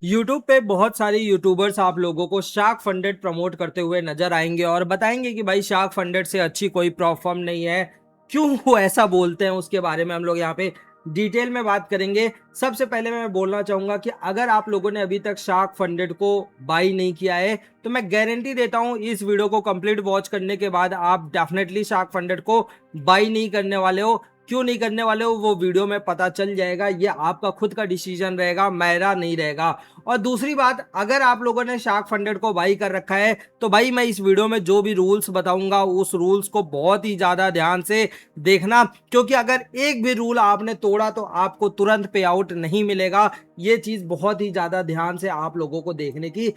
YouTube पे बहुत सारे यूट्यूबर्स आप लोगों को शार्क फंडेड प्रमोट करते हुए नजर आएंगे और बताएंगे कि भाई शार्क फंडेड से अच्छी कोई प्लेटफॉर्म नहीं है। क्यों वो ऐसा बोलते हैं उसके बारे में हम लोग यहाँ पे डिटेल में बात करेंगे। सबसे पहले मैं बोलना चाहूंगा कि अगर आप लोगों ने अभी तक शार्क फंडेड को बाई नहीं किया है तो मैं गारंटी देता हूं इस वीडियो को कंप्लीट वॉच करने के बाद आप डेफिनेटली शार्क फंडेड को बाई नहीं करने वाले हो। क्यों नहीं करने वाले हो वो वीडियो में पता चल जाएगा। ये आपका खुद का डिसीजन रहेगा, मेरा नहीं रहेगा। और दूसरी बात, अगर आप लोगों ने शार्क फंडेड को बाई कर रखा है तो भाई मैं इस वीडियो में जो भी रूल्स बताऊंगा उस रूल्स को बहुत ही ज्यादा ध्यान से देखना, क्योंकि अगर एक भी रूल आपने तोड़ा तो आपको तुरंत पे आउट नहीं मिलेगा। ये चीज बहुत ही ज्यादा ध्यान से आप लोगों को देखने की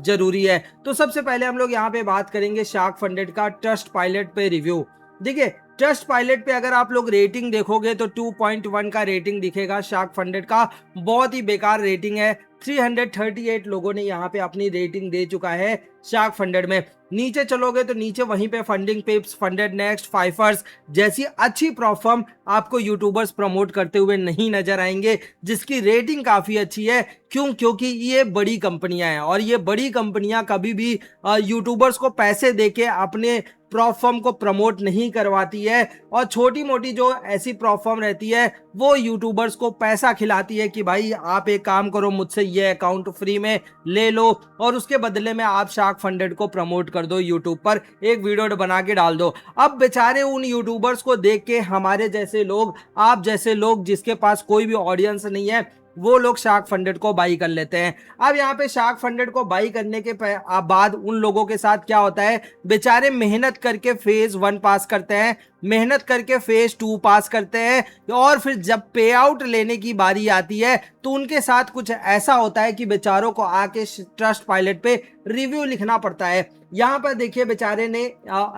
जरूरी है। तो सबसे पहले हम लोग यहाँ पे बात करेंगे शार्क फंडेड का ट्रस्ट पायलट पे रिव्यू। देखिए, ट्रस्ट पायलट पे अगर आप लोग रेटिंग देखोगे तो 2.1 का रेटिंग दिखेगा शार्क फंडेड का। बहुत ही बेकार रेटिंग है। 338 लोगों ने यहाँ पे अपनी रेटिंग दे चुका है शार्क फंडेड में। नीचे चलोगे तो नीचे वहीं पे फंडिंग पिप्स, फंडेड नेक्स्ट, फाइफर्स जैसी अच्छी प्लेटफॉर्म आपको यूट्यूबर्स प्रमोट करते हुए नहीं नजर आएंगे जिसकी रेटिंग काफी अच्छी है। क्यों? क्योंकि ये बड़ी कंपनियां हैं और ये बड़ी कंपनियां कभी भी यूट्यूबर्स को पैसे देके अपने प्लेटफॉर्म को प्रमोट नहीं करवाती है। और छोटी मोटी जो ऐसी प्लेटफॉर्म रहती है वो यूट्यूबर्स को पैसा खिलाती है कि भाई आप एक काम करो, मुझसे ये अकाउंट फ्री में ले लो और उसके बदले में आप शार्क फंडेड को प्रमोट कर दो, यूट्यूब पर एक वीडियो बना के डाल दो। अब बेचारे उन यूट्यूबर्स को देख के हमारे जैसे लोग, आप जैसे लोग जिसके पास कोई भी ऑडियंस नहीं है, वो लोग शार्क फंडेड को बाई कर लेते हैं। अब यहाँ पे शार्क फंडेड को बाई करने के बाद उन लोगों के साथ क्या होता है, बेचारे मेहनत करके फेज 1 पास करते हैं, मेहनत करके फेज 2 पास करते हैं और फिर जब पे आउट लेने की बारी आती है तो उनके साथ कुछ ऐसा होता है कि बेचारों को आके ट्रस्ट पायलट पे रिव्यू लिखना पड़ता है। यहाँ पर देखिए बेचारे ने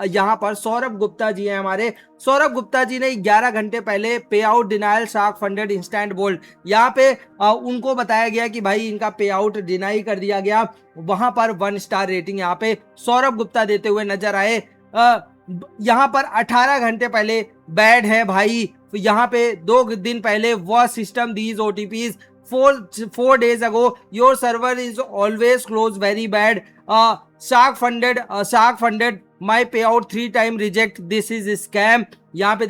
यहाँ पर सौरभ गुप्ता जी हैं हमारे, सौरभ गुप्ता जी ने 11 घंटे पहले payout denial shark funded instant bold, यहाँ पे उनको बताया गया कि भाई इनका पे आउट डिनाई कर दिया गया। वहां पर 1 स्टार रेटिंग यहाँ पे सौरभ गुप्ता देते हुए नजर आए। यहाँ पर 18 घंटे पहले बैड है भाई, यहाँ पे 2 दिन पहले वह system these OTPs 4 days ago your server is always closed very bad. Shark funded my payout 3 time reject, this is scam। यहाँ पे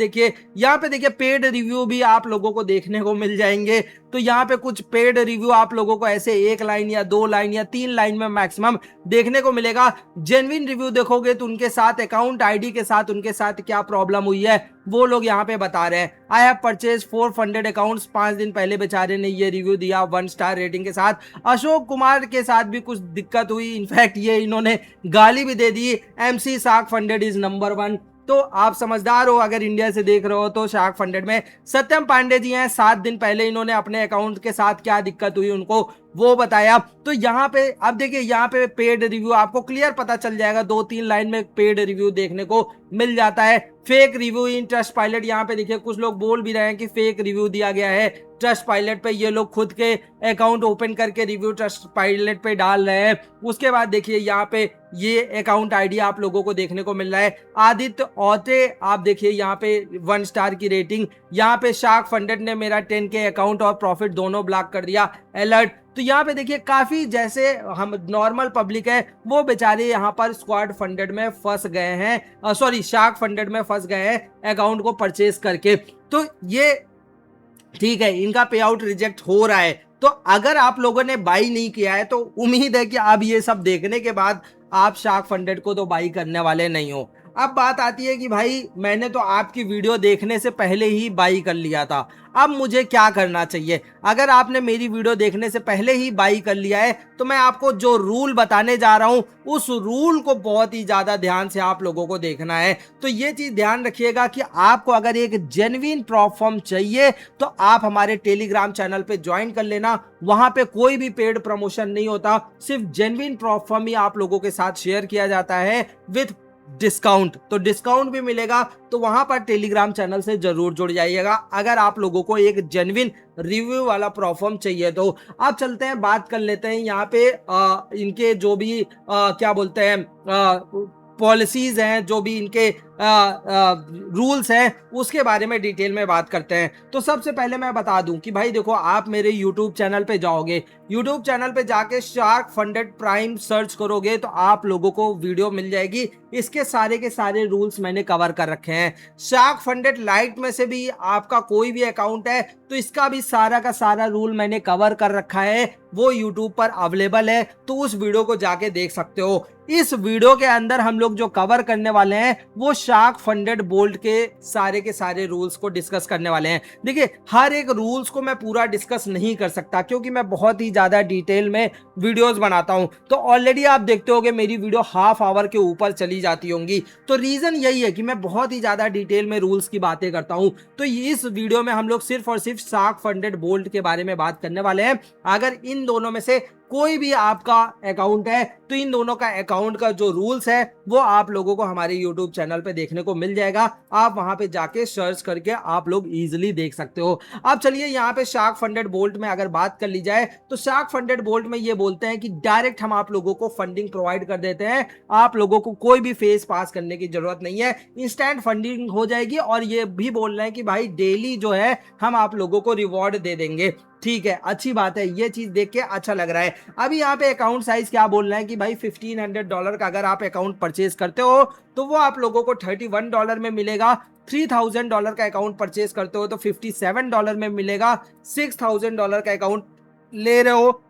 देखिए पेड रिव्यू भी आप लोगों को देखने को मिल जाएंगे। तो यहाँ पे कुछ पेड रिव्यू आप लोगों को ऐसे 1 लाइन या 2 लाइन या 3 लाइन में मैक्सिमम देखने को मिलेगा। जेन्युइन रिव्यू देखोगे तो उनके साथ अकाउंट आईडी के साथ उनके साथ क्या प्रॉब्लम हुई है वो लोग यहाँ पे बता रहे हैं। I have purchase 4 funded accounts, 5 दिन पहले बेचारे ने ये रिव्यू दिया 1 स्टार रेटिंग के साथ। अशोक कुमार के साथ भी कुछ दिक्कत हुई, इनफैक्ट ये इन्होंने गाली भी दे दी, MC shark funded is number 1। तो आप समझदार हो अगर इंडिया से देख रहे हो तो। शार्क फंडेड में सत्यम पांडे जी हैं, 7 दिन पहले इन्होंने अपने अकाउंट के साथ क्या दिक्कत हुई उनको वो बताया। तो यहाँ पे अब देखिए, यहाँ पे पेड रिव्यू आपको क्लियर पता चल जाएगा, 2-3 लाइन में पेड रिव्यू देखने को मिल जाता है। Fake review in trust pilot, यहाँ पे देखिए कुछ लोग बोल भी रहे हैं कि फेक रिव्यू दिया गया है ट्रस्ट पायलट पे। ये लोग खुद के अकाउंट ओपन करके रिव्यू ट्रस्ट पायलट पे डाल रहे हैं। उसके बाद देखिए यहाँ पे ये अकाउंट आईडी आप लोगों को देखने को मिल रहा है आदित्य औते। आप देखिए यहाँ पे 1 स्टार की रेटिंग। यहाँ पे शार्क फंडेड ने मेरा 10K अकाउंट और प्रॉफिट दोनों ब्लॉक कर दिया, अलर्ट। तो यहाँ पे देखिए काफी जैसे हम नॉर्मल पब्लिक है वो बेचारे यहाँ पर स्क्वाड फंडेड में फंस गए हैं, सॉरी शार्क फंडेड में फंस गए हैं अकाउंट को परचेज करके। तो ये ठीक है, इनका पे आउट रिजेक्ट हो रहा है। तो अगर आप लोगों ने बाई नहीं किया है तो उम्मीद है कि अब ये सब देखने के बाद आप शार्क फंडेड को तो बाई करने वाले नहीं हो। अब बात आती है कि भाई मैंने तो आपकी वीडियो देखने से पहले ही बाई कर लिया था, अब मुझे क्या करना चाहिए। अगर आपने मेरी वीडियो देखने से पहले ही बाई कर लिया है तो मैं आपको जो रूल बताने जा रहा हूं उस रूल को बहुत ही ज्यादा ध्यान से आप लोगों को देखना है। तो ये चीज ध्यान रखिएगा कि आपको अगर एक जेन्युइन प्लेटफॉर्म चाहिए तो आप हमारे टेलीग्राम चैनल पे ज्वाइन कर लेना। वहां पे कोई भी पेड प्रमोशन नहीं होता, सिर्फ जेन्युइन प्लेटफॉर्म ही आप लोगों के साथ शेयर किया जाता है विद डिस्काउंट। तो डिस्काउंट भी मिलेगा, तो वहां पर टेलीग्राम चैनल से जरूर जुड़ जाइएगा अगर आप लोगों को एक जेन्युइन रिव्यू वाला प्लेटफॉर्म चाहिए। तो आप चलते हैं, बात कर लेते हैं यहाँ पे इनके जो भी क्या बोलते हैं पॉलिसीज हैं, जो भी इनके रूल्स हैं उसके बारे में डिटेल में बात करते हैं। तो सबसे पहले मैं बता दूं कि भाई देखो, आप मेरे यूट्यूब चैनल पे जाओगे, यूट्यूब चैनल पे जाके शार्क फंडेड प्राइम सर्च करोगे तो आप लोगों को वीडियो मिल जाएगी। इसके सारे के सारे रूल्स मैंने कवर कर रखे हैं। शार्क फंडेड लाइट में से भी आपका कोई भी अकाउंट है तो इसका भी सारा का सारा रूल मैंने कवर कर रखा है, वो यूट्यूब पर अवेलेबल है, तो उस वीडियो को जाके देख सकते हो। इस वीडियो के अंदर हम लोग जो कवर करने वाले हैं वो शार्क फंडेड बोल्ट के सारे रूल्स को डिस्कस करने वाले हैं। देखिए, हर एक रूल्स को मैं पूरा डिस्कस नहीं कर सकता क्योंकि मैं बहुत ही ज्यादा डिटेल में वीडियोस बनाता हूं। तो ऑलरेडी आप देखते होगे मेरी वीडियो हाफ आवर के ऊपर चली जाती होंगी। तो रीजन यही है कि मैं बहुत ही ज्यादा डिटेल में रूल्स की बातें करता हूं। तो इस वीडियो में हम लोग सिर्फ और सिर्फ शार्क फंडेड बोल्ट के बारे में बात करने वाले हैं। अगर इन दोनों में से कोई भी आपका अकाउंट है तो इन दोनों का अकाउंट का जो रूल्स है वो आप लोगों को हमारे यूट्यूब चैनल पे देखने को मिल जाएगा। आप वहां पे जाके सर्च करके आप लोग इजीली देख सकते हो। अब चलिए यहाँ पे शार्क फंडेड बोल्ट में अगर बात कर ली जाए तो शार्क फंडेड बोल्ट में ये बोलते हैं कि डायरेक्ट हम आप लोगों को फंडिंग प्रोवाइड कर देते हैं। आप लोगों को कोई भी फेज पास करने की जरूरत नहीं है, इंस्टेंट फंडिंग हो जाएगी। और ये भी बोल रहे हैं कि भाई डेली जो है हम आप लोगों को रिवॉर्ड दे देंगे। ठीक है, अच्छी बात है, ये चीज देख के अच्छा लग रहा है। अभी यहाँ पे अकाउंट साइज क्या बोल रहे हैं कि भाई $1500 का अगर आप अकाउंट परचेज करते हो तो वो आप लोगों को $31 में मिलेगा। $3000 का अकाउंट परचेज करते हो तो $57 में मिलेगा। $6000 का अकाउंट ले रहे हो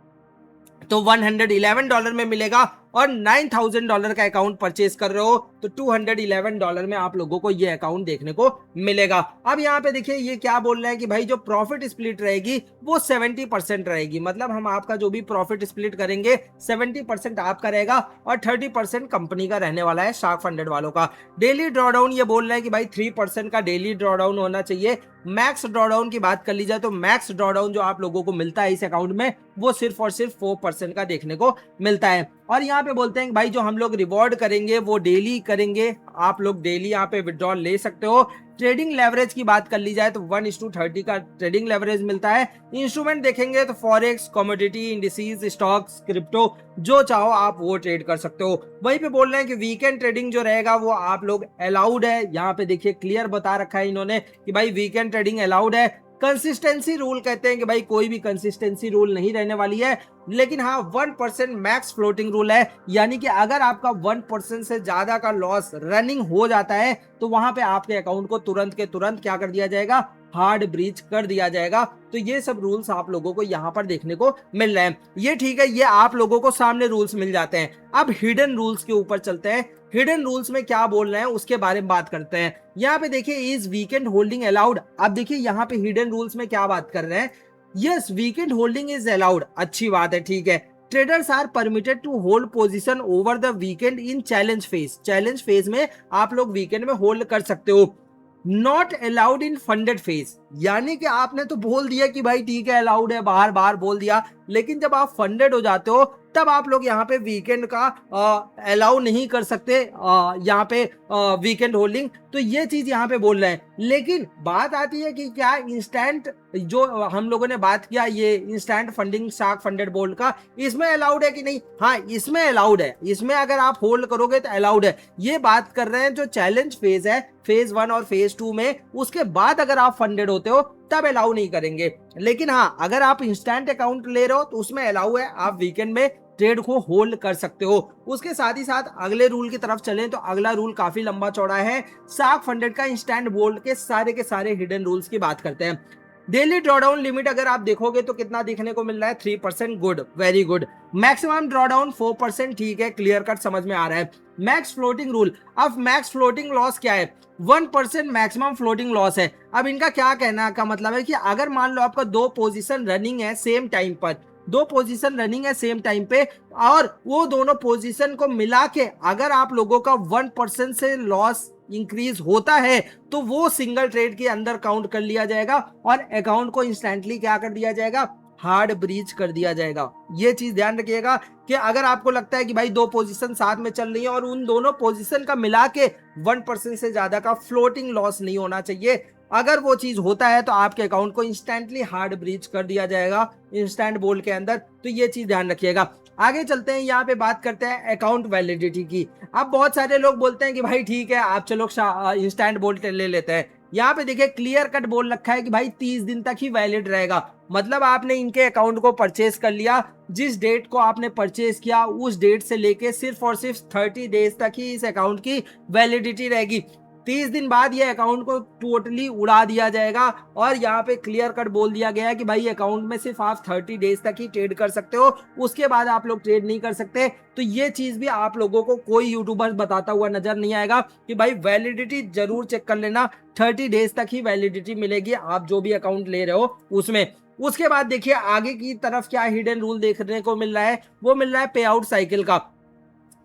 तो $111 में मिलेगा। और $9000 का अकाउंट परचेज कर रहे हो तो $211 में आप लोगों को ये अकाउंट देखने को मिलेगा। अब यहाँ पे देखिए ये क्या बोल रहे हैं कि भाई जो प्रॉफिट स्प्लिट रहेगी वो 70% रहेगी। मतलब हम आपका जो भी प्रॉफिट स्प्लिट करेंगे 70% आपका रहेगा और 30% कंपनी का रहने वाला है शार्क फंडेड वालों का। डेली ड्रॉडाउन ये बोल रहे हैं कि भाई 3% का डेली ड्रॉडाउन होना चाहिए। मैक्स ड्रॉडाउन की बात कर ली जाए तो मैक्स ड्रॉडाउन जो आप लोगों को मिलता है इस अकाउंट में वो सिर्फ और सिर्फ 4% का देखने को मिलता है। और यहाँ पे बोलते हैं कि भाई जो हम लोग रिवॉर्ड करेंगे वो डेली करेंगे, आप लोग डेली यहाँ पे विड्रॉल ले सकते हो। ट्रेडिंग लेवरेज की बात कर ली जाए तो 1:30 का ट्रेडिंग लेवरेज मिलता है। इंस्ट्रूमेंट देखेंगे तो forex, commodity, indices, stocks, crypto, जो चाहो आप वो ट्रेड कर सकते हो। वहीं पे बोल रहे हैं कि वीकेंड ट्रेडिंग जो रहेगा वो आप लोग अलाउड है। यहाँ पे देखिए क्लियर बता रखा है इन्होंने कि भाई वीकेंड ट्रेडिंग अलाउड है। कंसिस्टेंसी रूल कहते हैं कि भाई कोई भी कंसिस्टेंसी रूल नहीं रहने वाली है, लेकिन हाँ 1% मैक्स फ्लोटिंग रूल है। यानी कि अगर आपका 1% से ज्यादा का लॉस रनिंग हो जाता है तो वहां पे आपके अकाउंट को तुरंत के तुरंत क्या कर दिया जाएगा, हार्ड ब्रीच कर दिया जाएगा। तो ये सब रूल्स आप लोगों को यहाँ पर देखने को मिल रहे हैं। ये ठीक है, ये आप लोगों को सामने रूल्स मिल जाते हैं। अब हिडन रूल्स के ऊपर चलते हैं। हिडन रूल्स में क्या बोल रहे हैं उसके बारे में बात करते हैं। यहाँ पे देखिए इज वीकेंड होल्डिंग अलाउड। अब देखिए यहाँ पे हिडन रूल्स में क्या बात कर रहे हैं। Yes, weekend holding is allowed, अच्छी बात है, ठीक है। Traders are permitted to hold position over the weekend in challenge phase. Challenge phase में आप लोग वीकेंड में होल्ड कर सकते हो। Not allowed in funded phase, यानी कि आपने तो बोल दिया कि भाई ठीक है अलाउड है, बाहर बाहर बोल दिया, लेकिन जब आप फंडेड हो जाते हो तब आप लोग यहाँ पे वीकेंड का अलाउ नहीं कर सकते यहाँ पे वीकेंड होल्डिंग। तो ये चीज यहाँ पे बोल रहे हैं। लेकिन बात आती है कि क्या इंस्टेंट जो हम लोगों ने बात किया ये instant funding shark funded bolt का, इसमें अलाउड है कि नहीं? हाँ, इसमें अलाउड है। इसमें अगर आप होल्ड करोगे तो अलाउड है। ये बात कर रहे हैं जो चैलेंज फेज है, फेज 1 और फेज 2 में, उसके बाद अगर आप फंडेड होते हो तब अलाउ नहीं करेंगे। लेकिन हाँ, अगर आप इंस्टेंट अकाउंट ले रहे हो तो उसमें अलाउ है, आप वीकेंड में ट्रेड को होल्ड कर सकते हो। उसके साथ ही साथ अगले रूल की तरफ चलें तो अगला रूल काफी लंबा चौड़ा है। शार्क फंडेड का इंस्टेंट बोल्ट के सारे हिडन रूल्स की बात करते हैं। डेली ड्रॉडाउन लिमिट अगर आप देखोगे तो कितना देखने को मिल रहा है, 3%, good, very good. Maximum drawdown 4%, ठीक है, क्लियर कट समझ में आ रहा है। मैक्स फ्लोटिंग रूल, अब मैक्स फ्लोटिंग लॉस क्या है? 1% मैक्सिमम फ्लोटिंग लॉस है। अब इनका क्या कहना का मतलब है कि अगर मान लो आपका 2 पोजीशन रनिंग है सेम टाइम पर, 2 पोजीशन रनिंग है सेम टाइम पे, और वो दोनों पोजीशन को मिला के अगर आप लोगों का 1% से लॉस इंक्रीज होता है तो वो सिंगल ट्रेड के अंदर काउंट कर लिया जाएगा और अकाउंट को इंस्टेंटली क्या कर दिया जाएगा, हार्ड ब्रीच कर दिया जाएगा। ये चीज ध्यान रखिएगा कि अगर आपको लगता है कि भाई 2 पोजीशन साथ में चल रही है और उन दोनों पोजीशन का मिला के 1% से ज्यादा का फ्लोटिंग लॉस नहीं होना चाहिए, अगर वो चीज होता है तो आपके अकाउंट को इंस्टेंटली हार्ड ब्रीच कर दिया जाएगा इंस्टेंट बोल के अंदर। तो ये चीज ध्यान रखिएगा। आगे चलते हैं, यहाँ पे बात करते हैं अकाउंट वैलिडिटी की। अब बहुत सारे लोग बोलते हैं कि भाई ठीक है आप चलो इंस्टेंट बोल्ट ले लेते हैं। यहाँ पे देखिए क्लियर कट बोल रखा है कि भाई 30 दिन तक ही वैलिड रहेगा। मतलब आपने इनके अकाउंट को परचेज कर लिया, जिस डेट को आपने परचेज किया उस डेट से लेके सिर्फ और सिर्फ 30 डेज तक ही इस अकाउंट की वैलिडिटी रहेगी। 30 दिन बाद ये अकाउंट को टोटली उड़ा दिया जाएगा। और यहाँ पे क्लियर कट बोल दिया गया है कि भाई अकाउंट में सिर्फ आप 30 डेज तक ही ट्रेड कर सकते हो, उसके बाद आप लोग ट्रेड नहीं कर सकते। तो ये चीज भी आप लोगों को कोई यूट्यूबर बताता हुआ नजर नहीं आएगा कि भाई वैलिडिटी जरूर चेक कर लेना, 30 डेज तक ही वैलिडिटी मिलेगी आप जो भी अकाउंट ले रहे हो उसमें। उसके बाद देखिए आगे की तरफ क्या हिडन रूल देखने को मिल रहा है, वो मिल रहा है पे आउट साइकिल का।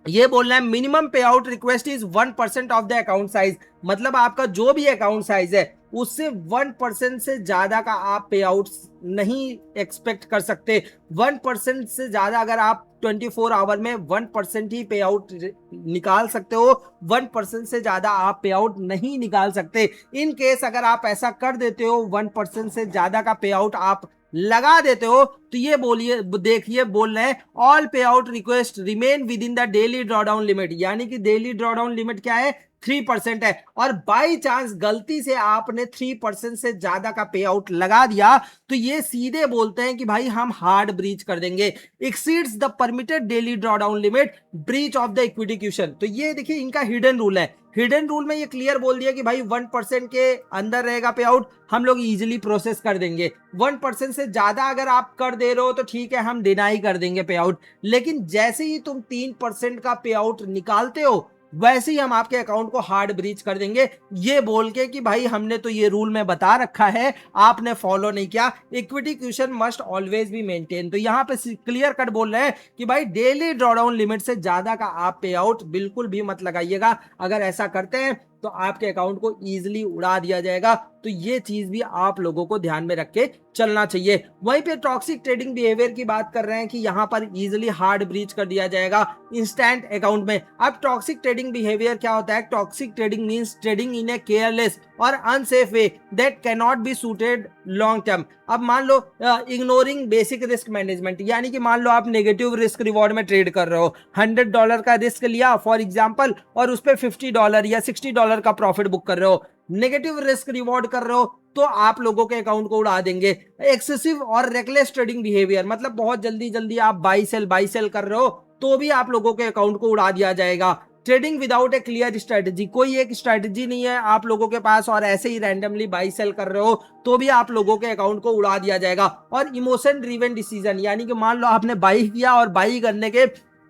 ये बोल रहा है मिनिमम पे out request is 1% of the account size. मतलब आपका जो भी अकाउंट साइज है उससे 1% से ज्यादा का आप पे आउट नहीं एक्सपेक्ट कर सकते। 1% से ज्यादा अगर आप 24 आवर में 1% ही पे आउट निकाल सकते हो, 1% से ज्यादा आप पे आउट नहीं निकाल सकते। इन केस अगर आप ऐसा कर देते हो 1% से ज्यादा का पे आउट आप लगा देते हो, तो ये बोलिए देखिए बोल रहे हैं ऑल पे out request remain with in the daily drawdown limit. यानी कि डेली ड्रॉडाउन लिमिट क्या है, 3% है। और बाई चांस गलती से आपने 3% से ज्यादा का पे आउट लगा दिया तो ये सीधे बोलते हैं कि भाई हम हार्ड ब्रीच कर देंगे। Exceeds the permitted daily drawdown limit, breach of the equity question. तो ये देखिए इनका हिडन रूल है। हिडन रूल में ये क्लियर बोल दिया कि भाई 1% के अंदर रहेगा पे आउट, हम लोग इजीली प्रोसेस कर देंगे। 1% से ज्यादा अगर आप कर दे रहे हो तो ठीक है हम डिनाई कर देंगे पे आउट। लेकिन जैसे ही तुम 3% का पे आउट निकालते हो वैसे ही हम आपके अकाउंट को हार्ड ब्रीच कर देंगे। ये बोल के कि भाई हमने तो ये रूल में बता रखा है, आपने फॉलो नहीं किया। Equity question must always be maintain. तो यहाँ पे क्लियर कट बोल रहे हैं कि भाई डेली ड्रॉडाउन लिमिट से ज्यादा का आप पे आउट बिल्कुल भी मत लगाइएगा। अगर ऐसा करते हैं तो आपके अकाउंट को इजीली उड़ा दिया जाएगा। तो ये चीज भी आप लोगों को ध्यान में रख के चलना चाहिए। वहीं पे टॉक्सिक ट्रेडिंग बिहेवियर की बात कर रहे हैं कि यहां पर इजीली हार्ड ब्रीच कर दिया जाएगा इंस्टेंट अकाउंट में। अब टॉक्सिक ट्रेडिंग बिहेवियर क्या होता है? Toxic trading means trading in a careless और unsafe way that can not be suited long term. अब मान लो इग्नोरिंग बेसिक रिस्क मैनेजमेंट, यानी कि मान लो आप नेगेटिव रिस्क रिवॉर्ड में ट्रेड कर रहे हो, $100 का रिस्क लिया फॉर एग्जांपल और उस पर $50 या $60 का प्रॉफिट बुक कर रहे हो, नेगेटिव रिस्क रिवॉर्ड कर रहे हो तो आप लोगों के अकाउंट को उड़ा देंगे। एक्सेसिव और रेकलेस ट्रेडिंग बिहेवियर, मतलब बहुत जल्दी जल्दी आप बाई सेल कर रहे हो तो भी आप लोगों के अकाउंट को उड़ा दिया जाएगा। ट्रेडिंग विदाउट ए क्लियर स्ट्रेटजी, कोई एक स्ट्रेटजी नहीं है आप लोगों के पास और ऐसे ही रैंडमली बाई सेल कर रहे हो तो भी आप लोगों के अकाउंट को उड़ा दिया जाएगा। और इमोशन ड्रिवन डिसीजन, यानी कि मान लो आपने बाई किया और बाई करने के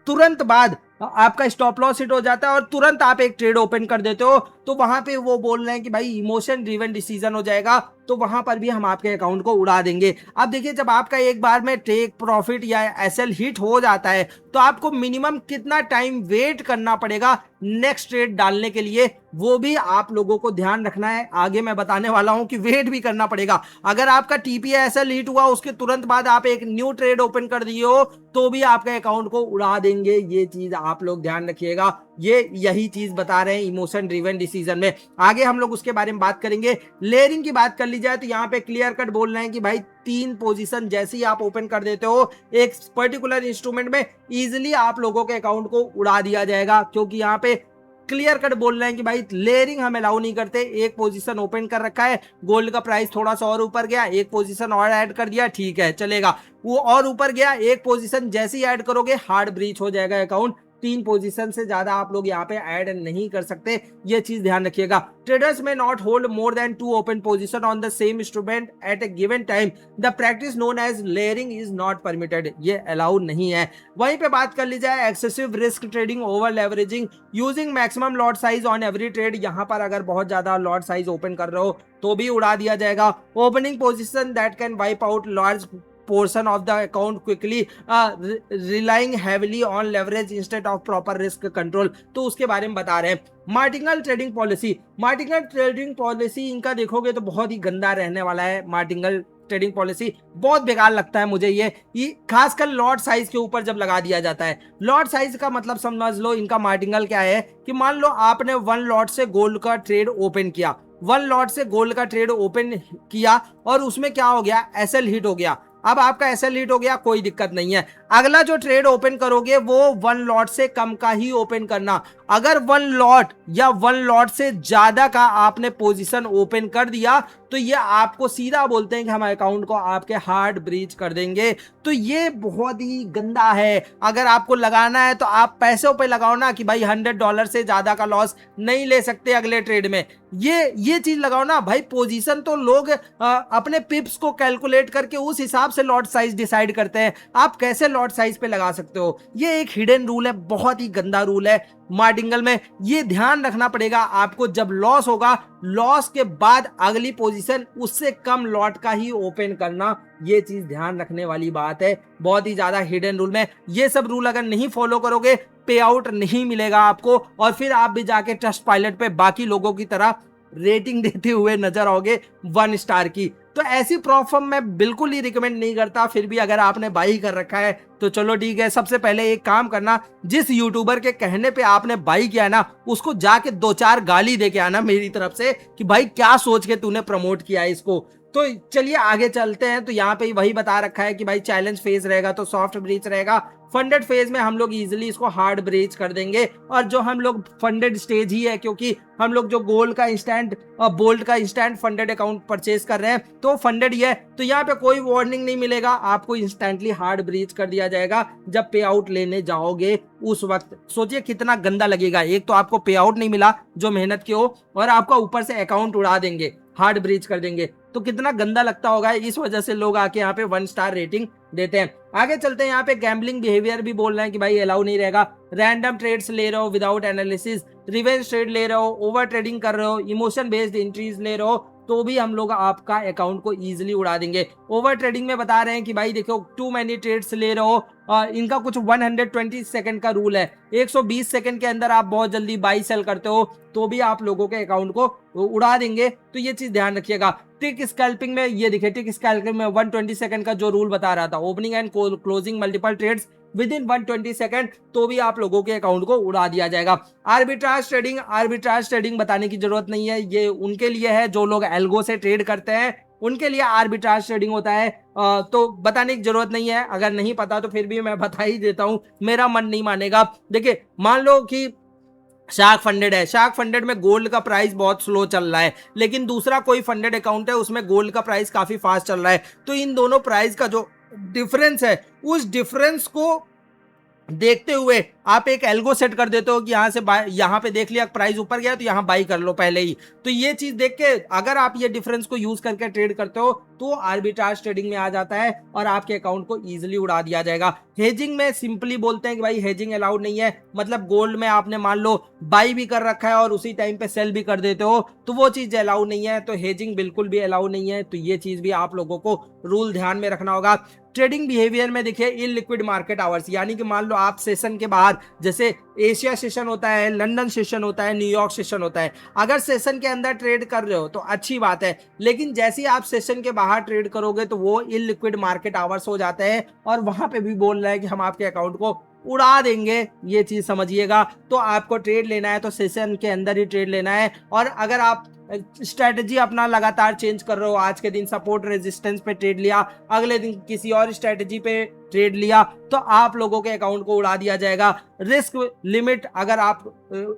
तुरंत बाद आपका स्टॉप लॉस हिट हो जाता है और तुरंत आप एक ट्रेड ओपन कर देते हो, तो वहां पे वो बोल रहे हैं कि भाई इमोशन ड्रिवन डिसीजन हो जाएगा, तो वहां पर भी हम आपके अकाउंट को उड़ा देंगे। अब देखिए जब आपका एक बार में टेक प्रॉफिट या एसएल हिट हो जाता है तो आपको मिनिमम कितना टाइम वेट करना पड़ेगा नेक्स्ट ट्रेड डालने के लिए, वो भी आप लोगों को ध्यान रखना है। आगे मैं बताने वाला हूं कि वेट भी करना पड़ेगा। अगर आपका टीपीए एसएल हिट हुआ उसके तुरंत बाद आप एक न्यू ट्रेड ओपन कर दिए हो तो भी आपके अकाउंट को उड़ा देंगे। ये चीज आप लोग ध्यान रखिएगा, ये यही चीज बता रहे हैं इमोशन ड्रिवन डिसीजन में। आगे हम लोग उसके बारे में बात करेंगे। लेयरिंग की बात कर ली जाए तो यहाँ पे क्लियर कट बोल रहे हैं कि भाई 3 पोजीशन जैसे ही आप ओपन कर देते हो एक पर्टिकुलर इंस्ट्रूमेंट में, इजिली आप लोगों के अकाउंट को उड़ा दिया जाएगा। क्योंकि यहाँ पे क्लियर कट बोल रहे हैं कि भाई लेयरिंग हम अलाउ नहीं करते। एक पोजीशन ओपन कर रखा है, गोल्ड का प्राइस थोड़ा सा और ऊपर गया, एक पोजीशन और ऐड कर दिया, ठीक है चलेगा। वो और ऊपर गया, एक पोजीशन जैसे ही ऐड करोगे हार्ड ब्रीच हो जाएगा अकाउंट। 3 पोजीशन से ज्यादा आप लोग यहाँ पे ऐड नहीं कर सकते, ये चीज ध्यान रखिएगा। ट्रेडर्स में not hold more than 2 open position on the same instrument at a given time. The practice known as layering is not permitted, ये अलाउ नहीं है। वहीं पे बात कर ली जाए excessive risk trading, over leveraging, using maximum lot size on every trade. यहाँ पर अगर बहुत ज्यादा लॉट साइज ओपन कर रहे हो तो भी उड़ा दिया जाएगा। Opening position that can wipe out large portion of the account quickly, relying heavily on leverage instead of proper risk control, तो उसके बारे में बता रहे हैं। Martingale trading policy, martingale trading policy इनका देखोगे तो बहुत ही गंदा रहने वाला है। मार्टिंगल ट्रेडिंग पॉलिसी बहुत बेकार लगता है मुझे ये खासकर लॉट साइज के ऊपर जब लगा दिया जाता है। लॉट साइज का मतलब समझ लो इनका मार्टिंगल क्या है कि मान लो आपने 1 लॉट से गोल्ड का ट्रेड ओपन किया वन लॉट से गोल्ड का ट्रेड ओपन किया और उसमें क्या हो गया, एसएल हिट हो गया। अब आपका एसएल हिट हो गया, कोई दिक्कत नहीं है। अगला जो ट्रेड ओपन करोगे वो वन लॉट से कम का ही ओपन करना। अगर वन लॉट या वन लॉट से ज्यादा का आपने पोजीशन ओपन कर दिया तो ये आपको सीधा बोलते हैं कि हम अकाउंट को आपके हार्ड ब्रीच कर देंगे। तो ये बहुत ही गंदा है। अगर आपको लगाना है तो आप पैसों पे लगाओ ना, कि भाई $100 से ज्यादा का लॉस नहीं ले सकते अगले ट्रेड में। ये चीज लगाओ ना भाई। पोजीशन तो लोग अपने पिप्स को कैलकुलेट करके उस हिसाब से लॉट साइज डिसाइड करते हैं। आप कैसे लॉट साइज पे लगा सकते हो? ये एक हिडन रूल है, बहुत ही गंदा रूल है मार्टिंगल में। ये ध्यान रखना पड़ेगा आपको। जब लॉस होगा, लॉस के बाद अगली पोजीशन उससे कम लॉट का ही ओपन करना, ये चीज ध्यान रखने वाली बात है। बहुत ही ज्यादा हिडन रूल में ये सब रूल अगर नहीं फॉलो करोगे, पे आउट नहीं मिलेगा आपको और फिर आप भी जाके ट्रस्ट पायलट पे बाकी लोगों की तरह रेटिंग देते हुए नजर आओगे 1 स्टार की। तो ऐसी प्रॉप फर्म मैं बिल्कुल ही रिकमेंड नहीं करता। फिर भी अगर आपने बाई कर रखा है तो चलो ठीक है। सबसे पहले एक काम करना, जिस यूट्यूबर के कहने पे आपने बाई किया ना, उसको जाके 2-4 गाली दे के आना मेरी तरफ से कि भाई क्या सोच के तूने प्रमोट किया है इसको। तो चलिए आगे चलते हैं। तो यहाँ पे वही बता रखा है कि भाई चैलेंज फेज रहेगा तो सॉफ्ट ब्रीच रहेगा, फंडेड फेज में हम लोग इजीली इसको हार्ड ब्रीच कर देंगे। और जो हम लोग फंडेड स्टेज ही है, क्योंकि हम लोग जो गोल्ड का इंस्टेंट और बोल्ड का इंस्टेंट फंडेड अकाउंट परचेज कर रहे हैं तो फंडेड ही है। तो यहाँ पे कोई वार्निंग नहीं मिलेगा, आपको इंस्टेंटली हार्ड ब्रीच कर दिया जाएगा। जब पे आउट लेने जाओगे उस वक्त सोचिए कितना गंदा लगेगा। एक तो आपको पे आउट नहीं मिला जो मेहनत के हो, और आपका ऊपर से अकाउंट उड़ा देंगे, हार्ड ब्रीच कर देंगे। तो कितना गंदा लगता होगा। इस वजह से लोग आके यहाँ पे 1 स्टार रेटिंग देते हैं। आगे चलते हैं। यहाँ पे गैम्बलिंग बिहेवियर भी बोल रहे हैं कि भाई अलाउ नहीं रहेगा। रैंडम ट्रेड्स ले रहे हो विदाउट एनालिसिस, रिवेंज ट्रेड ले रहे हो, ओवर ट्रेडिंग कर रहे हो, इमोशन बेस्ड एंट्रीज ले रहे हो, तो भी हम लोग आपका अकाउंट को इजीली उड़ा देंगे। ओवर ट्रेडिंग में बता रहे हैं कि भाई देखो टू मैनी ट्रेड्स ले रहे हो, इनका कुछ 120 सेकंड का रूल है। 120 सेकंड के अंदर आप बहुत जल्दी बाई सेल करते हो तो भी आप लोगों के अकाउंट को उड़ा देंगे। तो ये चीज ध्यान रखिएगा। टिक स्कैल्पिंग में ये देखिए, टिक स्कैल्पिंग में 120 सेकंड का जो रूल बता रहा था, opening and closing multiple trades within 120 second, तो भी आप लोगों के अकाउंट को उड़ा दिया जाएगा। आर्बिट्राज ट्रेडिंग बताने की जरूरत नहीं है, ये उनके लिए है जो लोग एल्गो से ट्रेड करते हैं, उनके लिए आर्बिट्राज ट्रेडिंग होता है। तो बताने की जरूरत नहीं है। अगर नहीं पता तो फिर भी मैं बता ही देता हूं, मेरा मन नहीं मानेगा। देखिए मान लो कि शार्क फंडेड है, शार्क फंडेड में गोल्ड का प्राइस बहुत स्लो चल रहा है, लेकिन दूसरा कोई फंडेड अकाउंट है उसमें गोल्ड का प्राइस काफी फास्ट चल रहा है। तो इन दोनों प्राइस का जो डिफरेंस है, उस डिफरेंस को देखते हुए आप एक एल्गो सेट कर देते हो कि यहाँ से यहाँ पे देख लिया प्राइस ऊपर गया तो यहाँ बाई कर लो पहले ही। तो ये चीज देख के अगर आप ये डिफरेंस को यूज करके ट्रेड करते हो तो आर्बिट्राज ट्रेडिंग में आ जाता है और आपके अकाउंट को इजीली उड़ा दिया जाएगा। हेजिंग में सिंपली बोलते हैं कि भाई हेजिंग अलाउड नहीं है। मतलब गोल्ड में आपने मान लो बाई भी कर रखा है और उसी टाइम पे सेल भी कर देते हो तो वो चीज अलाउड नहीं है। तो हेजिंग बिल्कुल भी अलाउड नहीं है। तो ये चीज भी आप लोगों को रूल ध्यान में रखना होगा। ट्रेडिंग बिहेवियर में देखिए इलिक्विड मार्केट आवर्स, यानी कि मान लो आप सेशन के बाहर, जैसे एशिया सेशन होता है, लंदन सेशन होता है, न्यूयॉर्क सेशन होता है, अगर सेशन के अंदर ट्रेड कर रहे हो तो अच्छी बात है, लेकिन जैसे ही आप सेशन के बाहर ट्रेड करोगे तो वो इलिक्विड मार्केट आवर्स हो जाते हैं और वहां पे भी बोल रहा है कि हम आपके अकाउंट को उड़ा देंगे। ये चीज समझिएगा। तो आपको ट्रेड लेना है तो सेशन के अंदर ही ट्रेड लेना है। और अगर आप स्ट्रेटजी अपना लगातार चेंज कर रहे हो, आज के दिन सपोर्ट रेजिस्टेंस पे ट्रेड लिया, अगले दिन किसी और स्ट्रेटजी पे ट्रेड लिया, तो आप लोगों के अकाउंट को उड़ा दिया जाएगा। रिस्क लिमिट अगर आप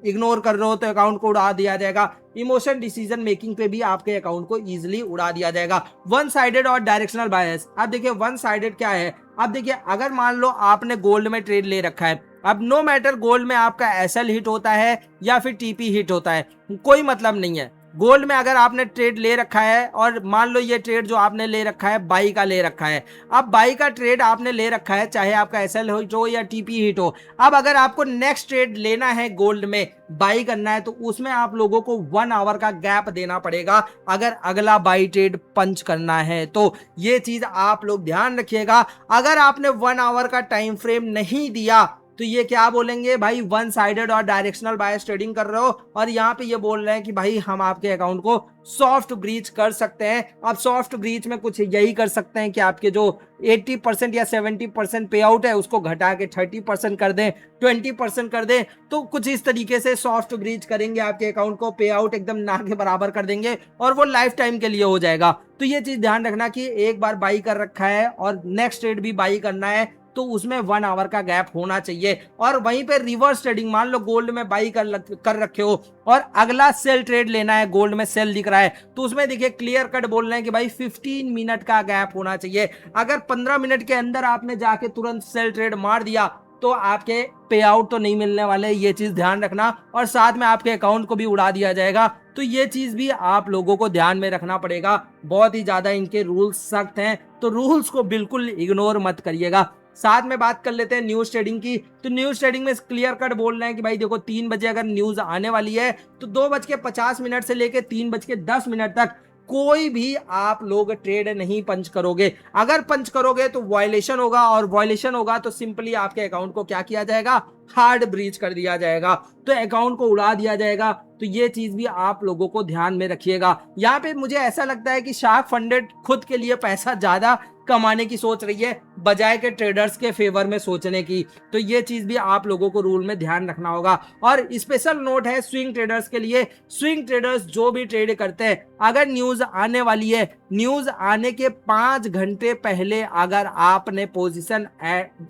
इग्नोर कर रहे हो तो अकाउंट को उड़ा दिया जाएगा। इमोशन डिसीजन मेकिंग पे भी आपके अकाउंट को इजीली उड़ा दिया जाएगा। वन साइडेड और डायरेक्शनल बायस। अब देखिए वन साइडेड क्या है। अब देखिए अगर मान लो आपने गोल्ड में ट्रेड ले रखा है, अब नो मैटर गोल्ड में आपका एसएल हिट होता है या फिर टीपी हिट होता है, कोई मतलब नहीं है। गोल्ड में अगर आपने ट्रेड ले रखा है और मान लो ये ट्रेड जो आपने ले रखा है बाई का ले रखा है, अब बाई का ट्रेड आपने ले रखा है चाहे आपका एसएल हिट हो या टीपी हिट हो, अब अगर आपको नेक्स्ट ट्रेड लेना है गोल्ड में बाई करना है तो उसमें आप लोगों को 1 आवर का गैप देना पड़ेगा अगर अगला बाई ट्रेड पंच करना है। तो ये चीज आप लोग ध्यान रखिएगा। अगर आपने 1 आवर का टाइम फ्रेम नहीं दिया तो ये क्या बोलेंगे भाई, वन साइडेड और डायरेक्शनल बायस ट्रेडिंग कर रहे हो। और यहाँ पे ये बोल रहे हैं कि भाई हम आपके अकाउंट को सॉफ्ट ब्रीच कर सकते हैं। अब सॉफ्ट ब्रीच में कुछ यही कर सकते हैं कि आपके जो 80% या 70% पे आउट है उसको घटा के 30% कर दें, 20% कर दें। तो कुछ इस तरीके से सॉफ्ट ब्रीच करेंगे, आपके अकाउंट को पे आउट एकदम ना के बराबर कर देंगे और वो लाइफ टाइम के लिए हो जाएगा। तो ये चीज ध्यान रखना कि एक बार बाई कर रखा है और नेक्स्ट ट्रेड भी बाई करना है तो उसमें 1 आवर का गैप होना चाहिए। और वहीं पे रिवर्स ट्रेडिंग, मान लो गोल्ड में बाई कर रखे हो और अगला सेल ट्रेड लेना है, गोल्ड में सेल दिख रहा है तो उसमें देखिए क्लियर कट बोल रहे हैं कि भाई 15 मिनट का गैप होना चाहिए। अगर 15 मिनट के अंदर आपने जाके तुरंत सेल ट्रेड मार दिया तो आपके पे आउट तो नहीं मिलने वाले, ये चीज ध्यान रखना। और साथ में आपके अकाउंट को भी उड़ा दिया जाएगा, तो ये चीज भी आप लोगों को ध्यान में रखना पड़ेगा। बहुत ही ज्यादा इनके रूल्स सख्त हैं, तो रूल्स को बिल्कुल इग्नोर मत करिएगा। साथ में बात कर लेते हैं न्यूज ट्रेडिंग की। तो न्यूज ट्रेडिंग में क्लियर कट बोल रहे हैं कि भाई देखो 3 बजे अगर न्यूज आने वाली है तो 2:50 से लेके 3:10 तक कोई भी आप लोग ट्रेड नहीं पंच करोगे। अगर पंच करोगे तो वायलेशन होगा, और वायलेशन होगा तो सिंपली आपके अकाउंट को क्या किया जाएगा, हार्ड ब्रीच कर दिया जाएगा, तो अकाउंट को उड़ा दिया जाएगा। तो ये चीज भी आप लोगों को ध्यान में रखिएगा। यहाँ पे मुझे ऐसा लगता है कि शार्क फंडेड खुद के लिए पैसा ज्यादा कमाने की सोच रही है बजाय के ट्रेडर्स के फेवर में सोचने की। तो ये चीज भी आप लोगों को रूल में ध्यान रखना होगा। और स्पेशल नोट है स्विंग ट्रेडर्स के लिए, स्विंग ट्रेडर्स जो भी ट्रेड करते हैं, अगर न्यूज आने वाली है, न्यूज आने के 5 घंटे पहले अगर आपने पोजीशन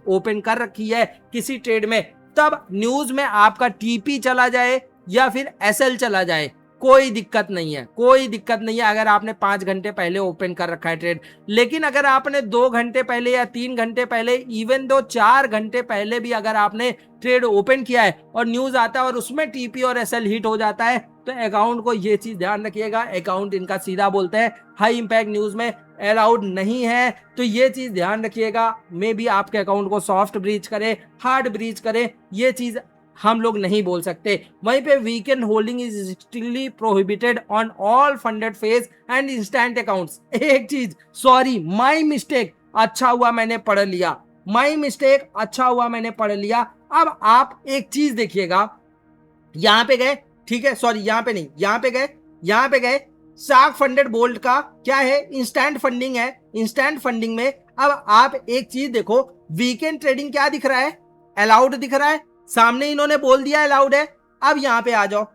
ओपन कर रखी है किसी ट्रेड में, तब न्यूज में आपका टीपी चला जाए या फिर एसएल चला जाए, कोई दिक्कत नहीं है, कोई दिक्कत नहीं है अगर आपने 5 घंटे पहले ओपन कर रखा है ट्रेड। लेकिन अगर आपने 2 घंटे पहले या 3 घंटे पहले, इवन दो 4 घंटे पहले भी अगर आपने ट्रेड ओपन किया है और न्यूज आता है और उसमें टीपी और एसएल हिट हो जाता है, तो अकाउंट को ये चीज ध्यान रखिएगा, अकाउंट इनका सीधा बोलते हैं हाई इंपैक्ट न्यूज में अलाउड नहीं है। तो ये चीज ध्यान रखिएगा, मे बी आपके अकाउंट को सॉफ्ट ब्रीच करे, हार्ड ब्रीच करे, ये चीज हम लोग नहीं बोल सकते। वहीं पे weekend holding is strictly prohibited on all funded phase and instant accounts. एक चीज, सॉरी माय मिस्टेक, अच्छा हुआ मैंने पढ़ लिया, माय मिस्टेक, अच्छा हुआ मैंने पढ़ लिया। अब आप एक चीज देखिएगा, यहां पे गए, ठीक है, सॉरी यहां पे नहीं, यहां पे गए शार्क फंडेड बोल्ट का क्या है, इंस्टेंट फंडिंग है। इंस्टेंट फंडिंग में अब आप एक चीज देखो, वीकेंड ट्रेडिंग क्या दिख रहा है, अलाउड दिख रहा है, सामने इन्होंने बोल दिया अलाउड है। अब यहां पे आ जाओ,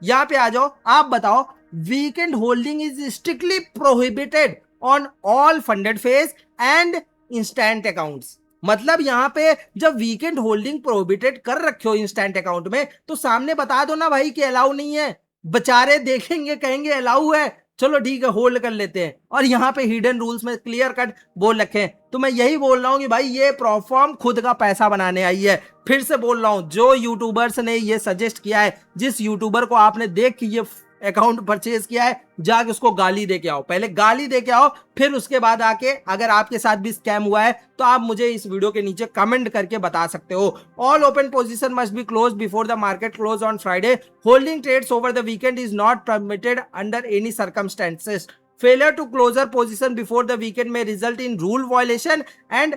यहां पे आ जाओ, आप बताओ, weekend holding is strictly prohibited on all funded phase and instant accounts. मतलब यहां पे जब वीकेंड होल्डिंग प्रोहिबिटेड कर रखे हो इंस्टेंट अकाउंट में, तो सामने बता दो ना भाई कि अलाउ नहीं है। बेचारे देखेंगे कहेंगे अलाउ है, चलो ठीक है होल्ड कर लेते हैं, और यहाँ पे हिडन रूल्स में क्लियर कट बोल रखे हैं। तो मैं यही बोल रहा हूं कि भाई ये प्रोफॉर्म खुद का पैसा बनाने आई है। फिर से बोल रहा हूं, जो यूट्यूबर्स ने ये सजेस्ट किया है, जिस यूट्यूबर को आपने देख के ये अकाउंट परचेज किया है, जाके उसको गाली दे के आओ, पहले गाली दे के आओ, फिर उसके बाद आके अगर आपके साथ भी स्कैम हुआ है तो आप मुझे इस वीडियो के नीचे कमेंट करके बता सकते हो। All open position must be close before the market close on Friday. Holding trades over the weekend is not permitted under any circumstances. Failure to close position before the weekend may result in rule violation and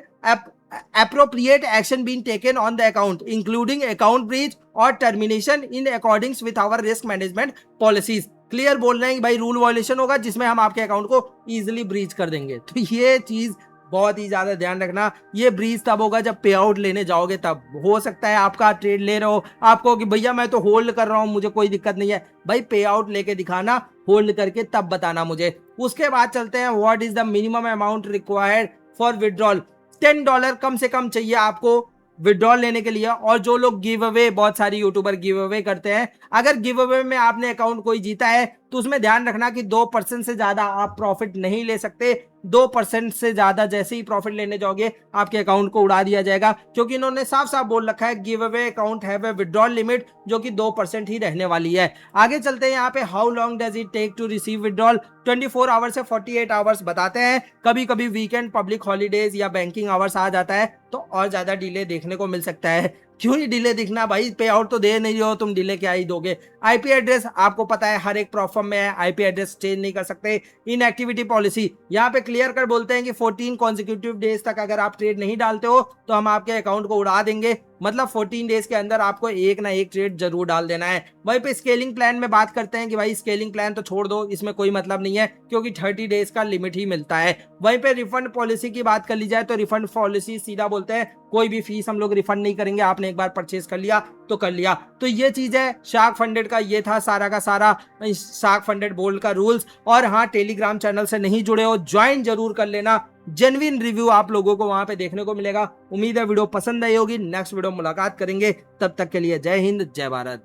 appropriate action being taken on the account, including account breach or termination in accordance with our risk management policies। Clear बोल रहे हैं कि भाई rule violation होगा जिसमें हम आपके account को इजीली ब्रीच कर देंगे। तो ये चीज बहुत ही ज्यादा ध्यान रखना, ये ब्रीच तब होगा जब पे आउट लेने जाओगे, तब हो सकता है आपका ट्रेड ले रहे हो, आपको कि भैया मैं तो होल्ड कर रहा हूं, मुझे कोई दिक्कत नहीं है। भाई पे आउट लेके दिखाना, होल्ड करके तब बताना मुझे। उसके बाद चलते हैं, what is the minimum amount required for withdrawal. $10 कम से कम चाहिए आपको विड्रॉल लेने के लिए। और जो लोग गिव अवे, बहुत सारी यूट्यूबर गिव अवे करते हैं, अगर गिव अवे में आपने अकाउंट कोई जीता है तो उसमें ध्यान रखना कि 2% से ज्यादा आप प्रॉफिट नहीं ले सकते। 2% से ज्यादा जैसे ही प्रॉफिट लेने जाओगे आपके अकाउंट को उड़ा दिया जाएगा, क्योंकि इन्होंने साफ साफ बोल रखा है give away account have a withdrawal limit, जो कि 2% ही रहने वाली है। आगे चलते हैं, यहाँ पे how long does it take to receive withdrawal. 24 hours से 48 आवर्स बताते हैं। कभी कभी वीकेंड, पब्लिक हॉलीडेज या बैंकिंग आवर्स आ जाता है तो और ज्यादा डिले देखने को मिल सकता है। क्यों ही डिले दिखना भाई, पे आउट तो दे नहीं हो, तुम डिले क्या ही दोगे। आईपी एड्रेस आपको पता है हर एक प्रोफॉर्म में है, आईपी एड्रेस चेंज नहीं कर सकते। इनएक्टिविटी पॉलिसी यहाँ पे क्लियर कर बोलते हैं कि 14 कॉन्जिक्यूटिव डेज तक अगर आप ट्रेड नहीं डालते हो तो हम आपके अकाउंट को उड़ा देंगे। मतलब 14 डेज के अंदर आपको एक ना एक ट्रेड जरूर डाल देना है। वहीं पे स्केलिंग प्लान में बात करते हैं कि भाई स्केलिंग प्लान तो छोड़ दो, इसमें कोई मतलब नहीं है क्योंकि 30 डेज का लिमिट ही मिलता है। वहीं पे रिफंड पॉलिसी की बात कर ली जाए तो रिफंड पॉलिसी सीधा बोलते हैं कोई भी फीस हम लोग रिफंड नहीं करेंगे, आपने एक बार परचेज कर लिया तो कर लिया। तो ये चीज है शार्क फंडेड का, ये था सारा का सारा शार्क फंडेड बोल्ड का रूल्स। और हाँ, टेलीग्राम चैनल से नहीं जुड़े हो, ज्वाइन जरूर कर लेना, जेन्युइन रिव्यू आप लोगों को वहां पे देखने को मिलेगा। उम्मीद है वीडियो पसंद आई होगी। नेक्स्ट वीडियो मुलाकात करेंगे, तब तक के लिए जय हिंद जय भारत।